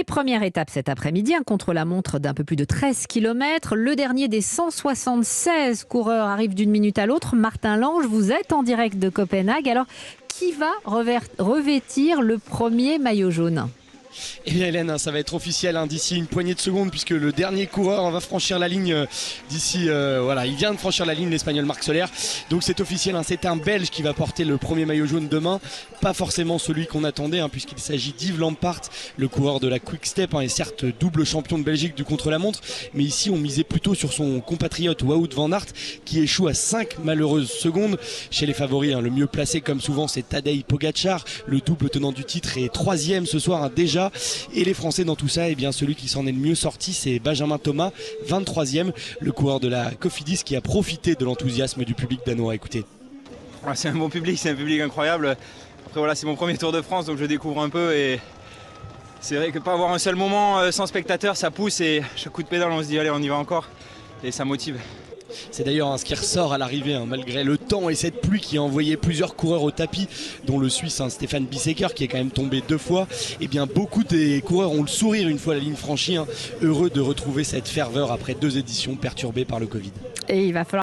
Les premières étapes cet après-midi, un contre-la-montre d'un peu plus de 13 km. Le dernier des 176 coureurs arrive d'une minute à l'autre. Martin Lange, vous êtes en direct de Copenhague. Alors, qui va revêtir le premier maillot jaune ? Eh bien Hélène, ça va être officiel d'ici une poignée de secondes, puisque le dernier coureur va franchir la ligne d'ici, il vient de franchir la ligne, l'Espagnol Marc Soler. Donc c'est officiel, c'est un Belge qui va porter le premier maillot jaune demain. Pas forcément celui qu'on attendait, puisqu'il s'agit d'Yves Lampaert, le coureur de la Quick Step, et certes double champion de Belgique du contre-la-montre. Mais ici on misait plutôt sur son compatriote Wout van Aert, qui échoue à 5 malheureuses secondes. Chez les favoris, le mieux placé comme souvent c'est Tadej Pogačar, le double tenant du titre, est 3e ce soir déjà. Et les Français dans tout ça, celui qui s'en est le mieux sorti, c'est Benjamin Thomas, 23e, le coureur de la Cofidis, qui a profité de l'enthousiasme du public danois. Écoutez. C'est un bon public, c'est un public incroyable. Après c'est mon premier Tour de France, donc je découvre un peu, et c'est vrai que pas avoir un seul moment sans spectateurs, ça pousse, et chaque coup de pédale on se dit allez, on y va encore, et ça motive. C'est d'ailleurs ce qui ressort à l'arrivée, malgré le temps et cette pluie qui a envoyé plusieurs coureurs au tapis, dont le Suisse Stéphane Bisseker, qui est quand même tombé 2 fois. Beaucoup des coureurs ont le sourire une fois la ligne franchie, heureux de retrouver cette ferveur après 2 éditions perturbées par le Covid. Et il va falloir